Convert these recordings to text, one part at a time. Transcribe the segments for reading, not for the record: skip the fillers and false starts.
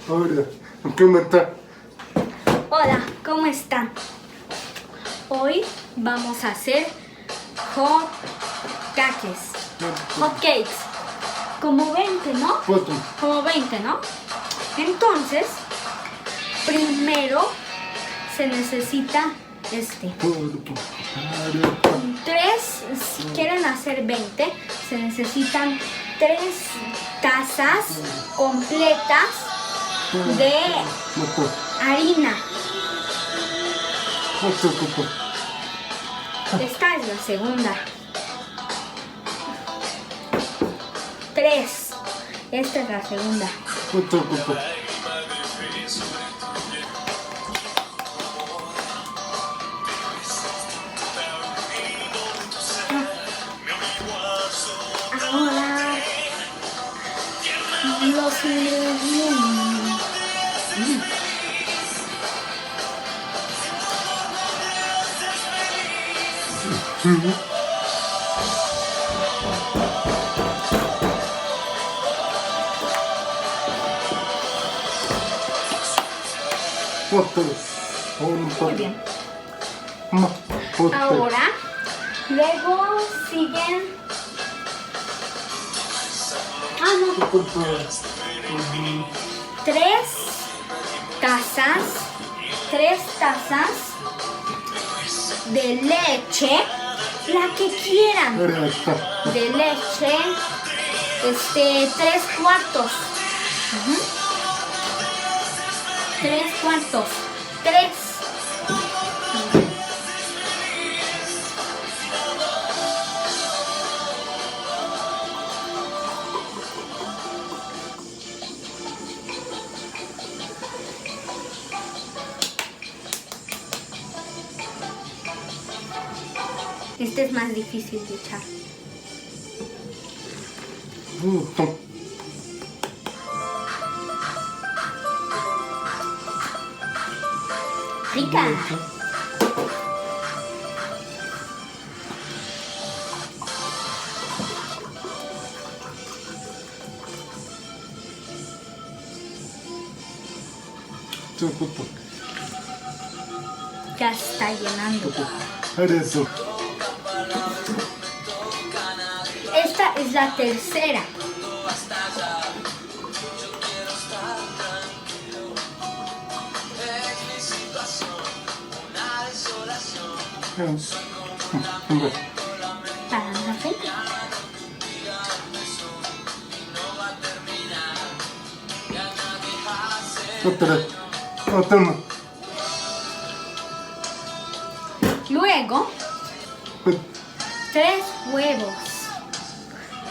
Hola, ¿cómo está? Hola, ¿cómo están? Hoy vamos a hacer hot cakes. Como 20, ¿no? Foto. Como 20, ¿no? Entonces, primero se necesita si quieren hacer 20, se necesitan 3 tazas completas de harina. Esta es la segunda. 3. Esta es la segunda. Ahora los ingredientes. Muy bien. Ahora, luego siguen. Tres tazas de leche, la que quieran. De leche, 3 cuartos. 3 cuartos. 3. Este es más difícil de echar. Rica. Ya está llenando. Esta es la tercera. Para la frente. Luego, 3 huevos.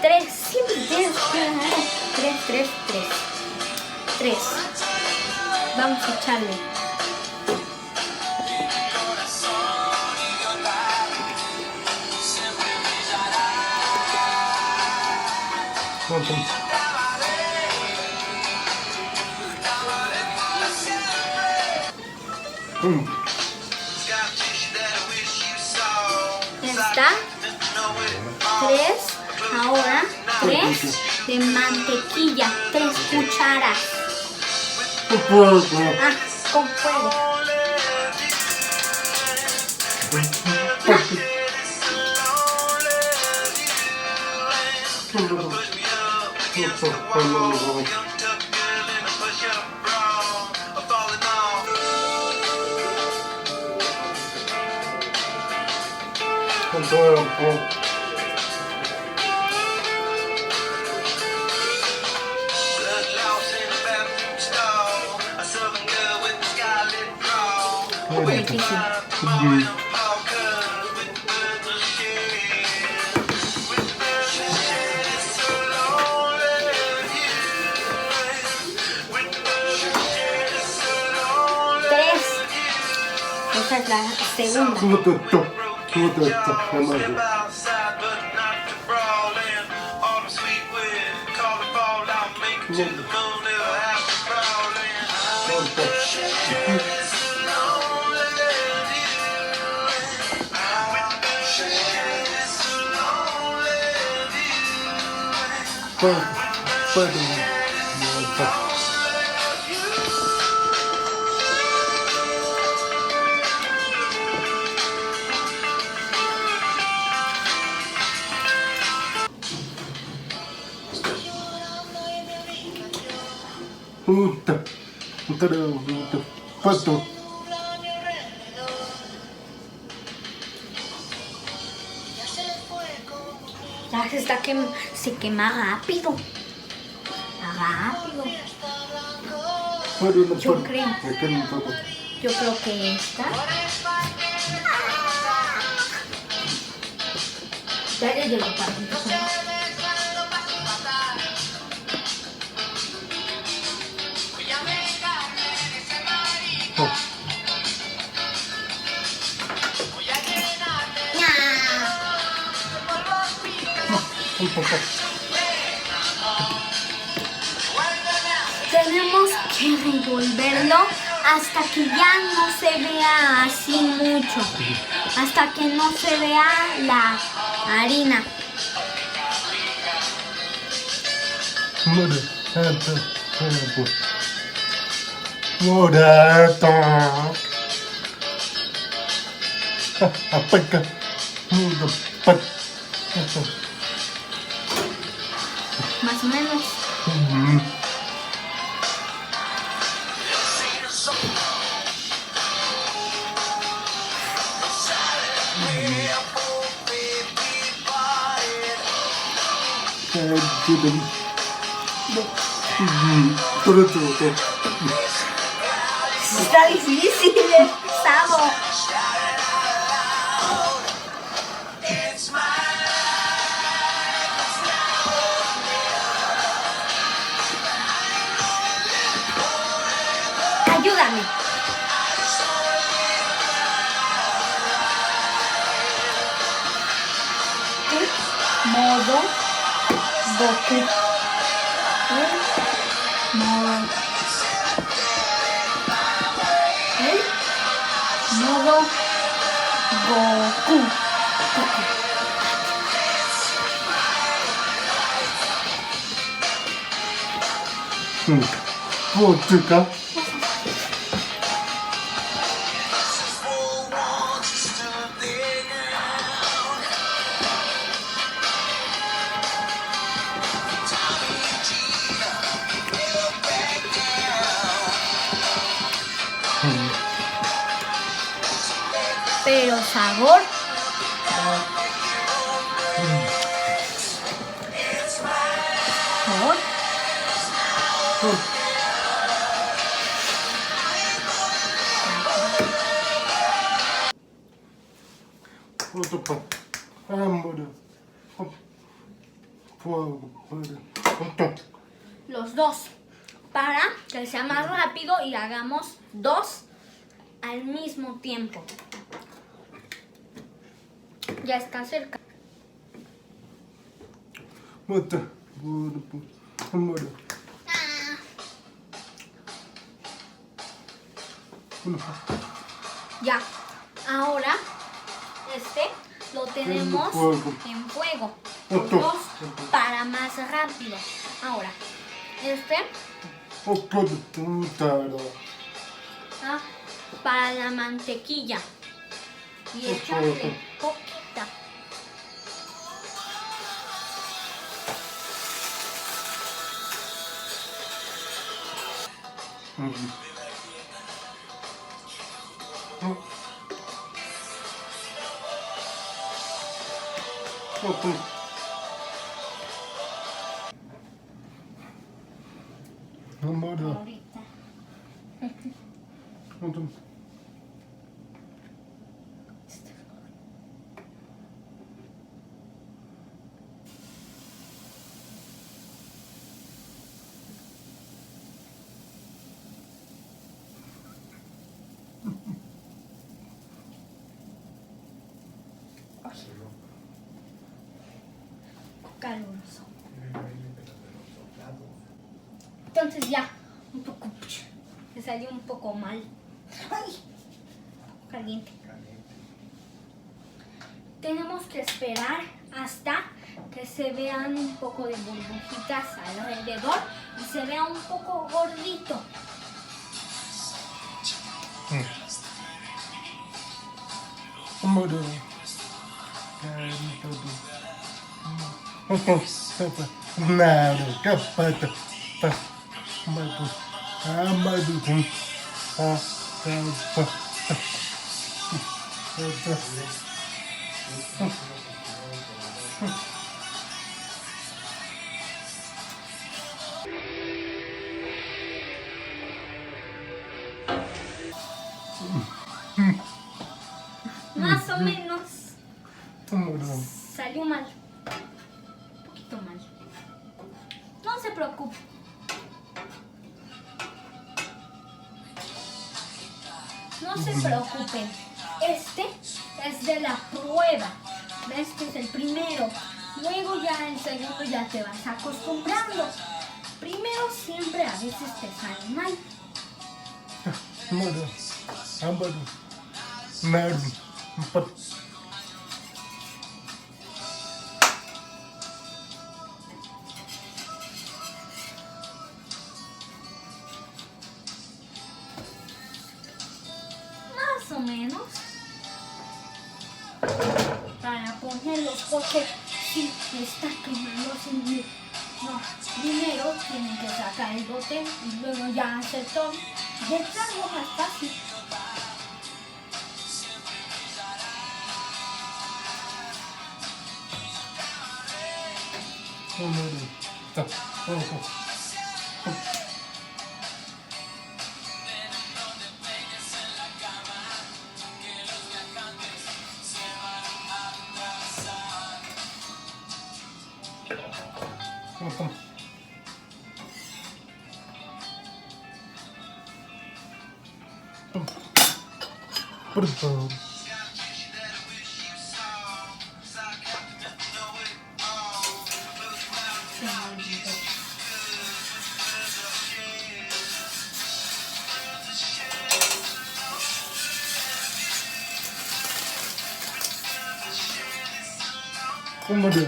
3, siempre tienes que ganar. 3. Vamos a echarle. Ya está. 3. Ahora 3 de mantequilla. 3 cucharas. Con fuego. Muy difícil. Esta es la segunda. Puta. Pato. Ya se quema rápido. Rápido. Yo creo. Yo creo que esta. Ya le llegó para mí. Tenemos que revolverlo hasta que ya no se vea así mucho, hasta que no se vea la harina. Más o menos. Está difícil, Sabo. Ayúdame. Modo Goku. Modo Goku. Vodka. Pero sabor. Sabor. Los dos. Para que sea más rápido y hagamos dos al mismo tiempo. Ya está cerca. Ya. Ahora lo tenemos en fuego. Los dos para más rápido. Ahora, para la mantequilla. Y echarle poquita. Ahorita. Caluroso. Entonces ya, un poco, me salió un poco mal. Ay, caliente. Tenemos que esperar hasta que se vean un poco de burbujitas alrededor y se vea un poco gordito. Más o menos. Salió mal. Un poquito mal. No se preocupe. No se preocupen. Este es de la prueba. Este es el primero. Luego ya el segundo ya te vas acostumbrando. Primero siempre a veces te sale mal. Más o menos. Para ponerlos porque si está quemando sin. No, primero tienen que sacar el bote y luego ya hacer todo. Y es algo más fácil. Se me olvidó.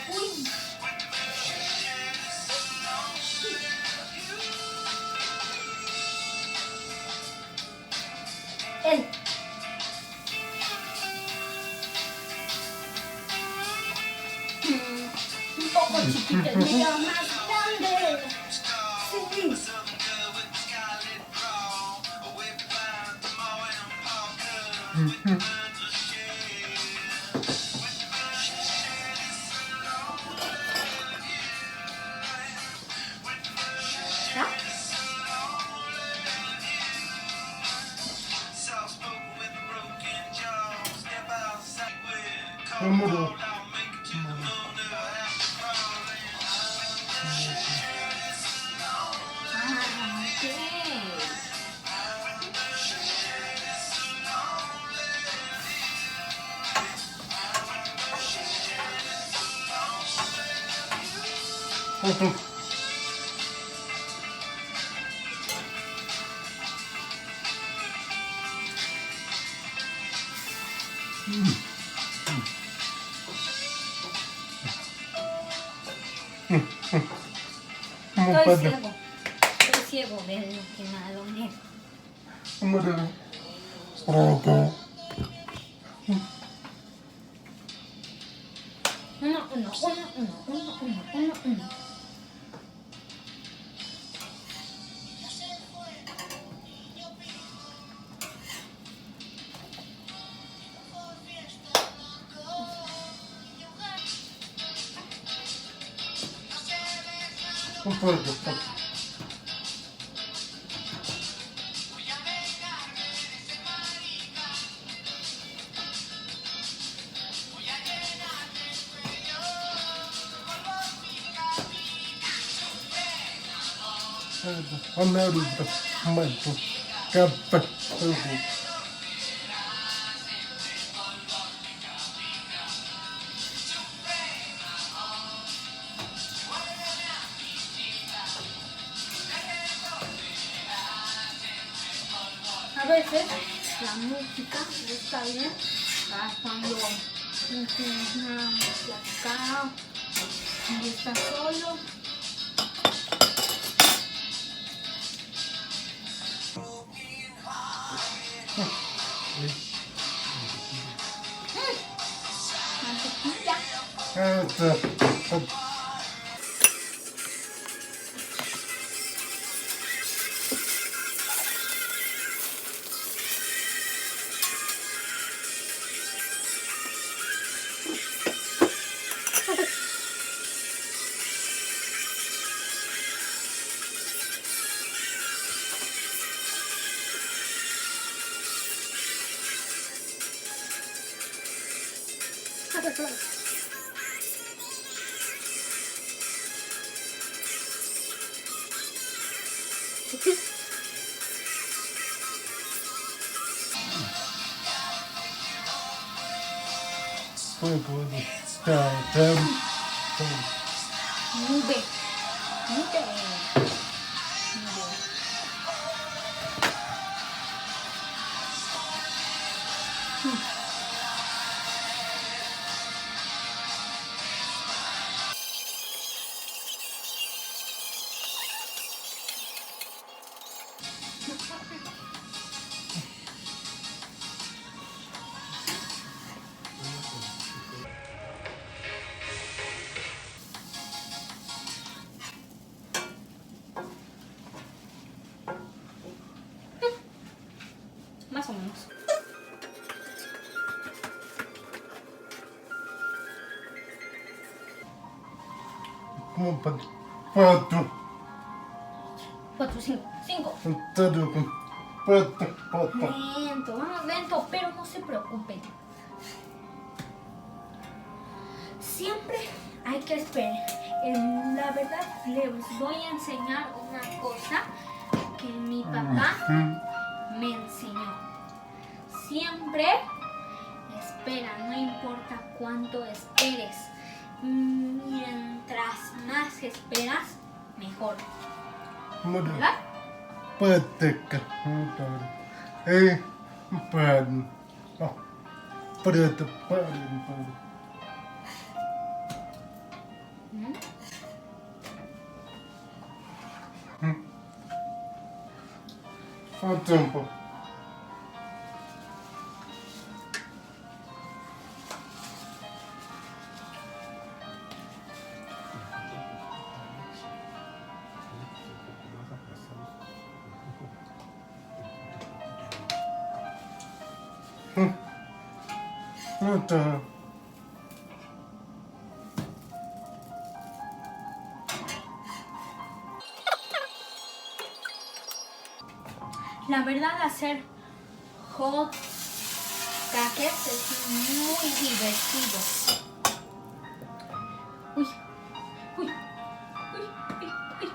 Uy. Él. Un poco chiquito, el mío más grande. Sí. ¿Ya? Ah, ok. Estoy ciego de lo que me lo niego. Uno. A veces la música está bien para cuando Inclinamos acá. Y está solo. Mantequilla. Nube. Nube. Más o menos. Como pato. 4, 5. 5. Pato. Lento, vamos lento, pero no se preocupen. Siempre hay que esperar. La verdad, les voy a enseñar una cosa que mi papá me enseñó. Siempre espera, no importa cuánto esperes. Mientras más esperas, mejor. ¿Verdad? Pateca. Preto. Un tiempo. La verdad, hacer hot cakes es muy divertido. Uy, uy, uy, uy, uy, uy.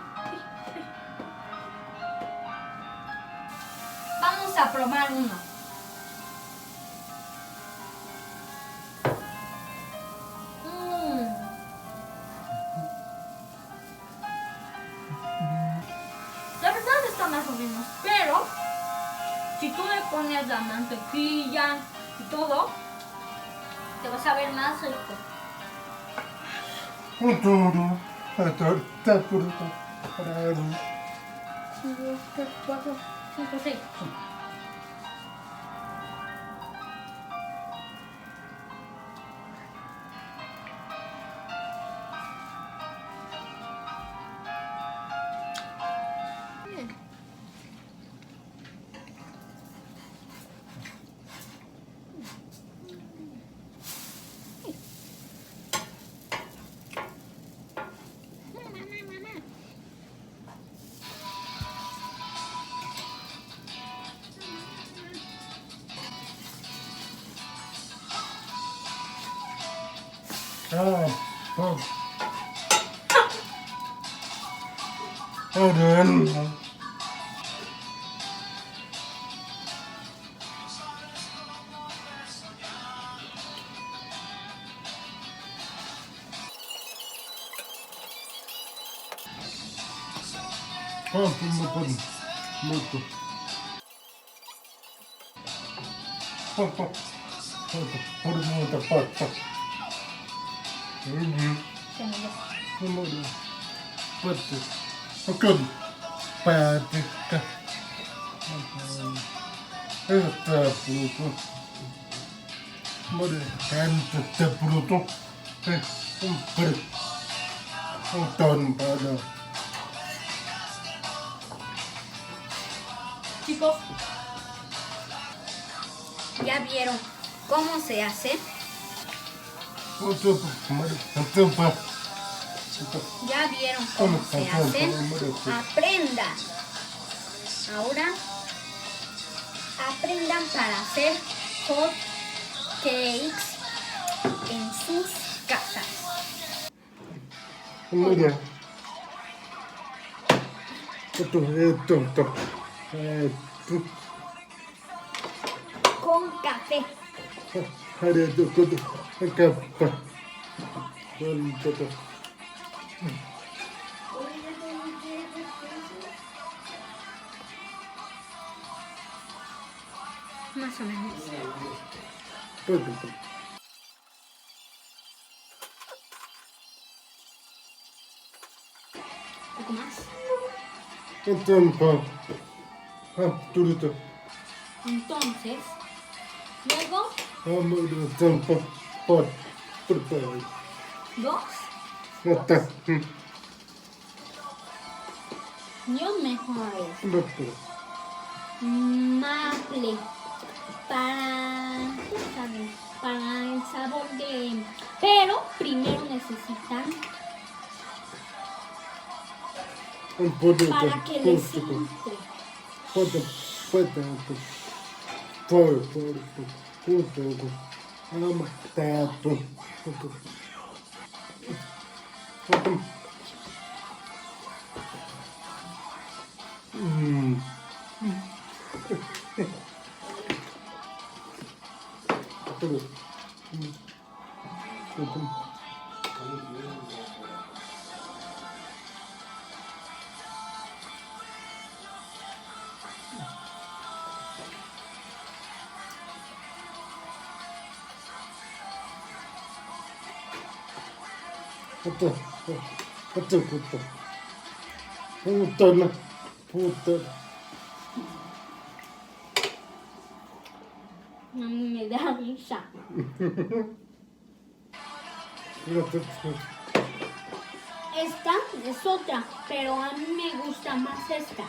Vamos a probar uno. La verdad está más o menos, pero si tú le pones la mantequilla y todo, te vas a ver más rico. Un toro. 1, 2, 3, 4, 5, 6. Perdete, pata. Se me dio. Número. Pata. Ok. Patica. Esta bruto. Mare, gente bruto. Un per. Un ton para. Chicos, ¿ya vieron cómo se hace? Otro, mare, pa. ¿Ya vieron cómo se hace? Aprendan. Ahora, aprendan para hacer hot cakes en sus casas. Mira. Esto. Con café. Más o menos. Un poco más. Entonces, luego, dos. Yo mejores. Maple. Para el sabor de... Pero primero necesitan para que les entre. A mí me da risa. Esta es otra, pero a mí me gusta más esta.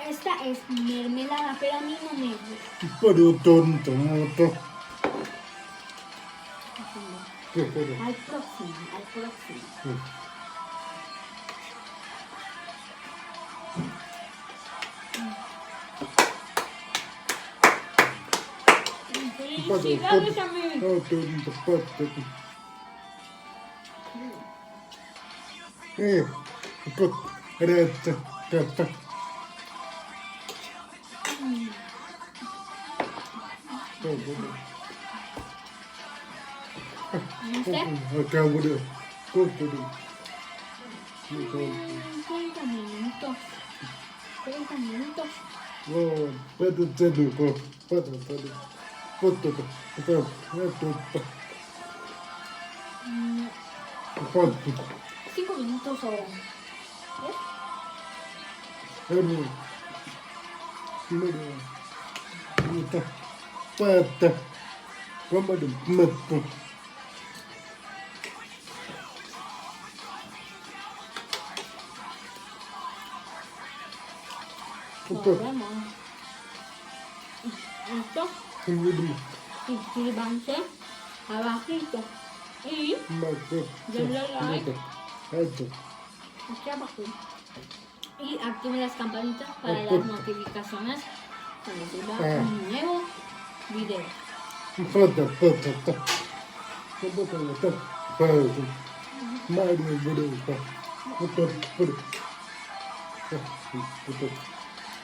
Esta es mermelada, pero a mí no me gusta. Al próximo. Felicidades, amigos. ¿Viste? 30 minutos. 30 minutos. Mm, 5 minutos ahora. Volvemos. Esto. Suscríbanse abajito. Y denle like aquí abajo. Y activen las campanitas para las notificaciones cuando suba un nuevo video.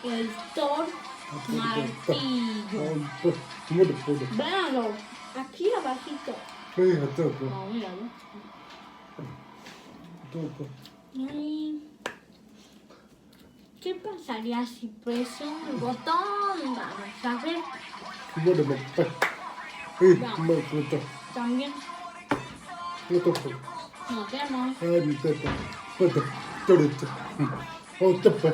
El Thor martillo. Véanlo, aquí abajito. No, míralo. Ahí. ¿Qué pasaría si preso el botón? Vamos a ver. Bueno, me puto. También Puto. nos vemos. Ay, mi teta. Puto. Puto. Puto.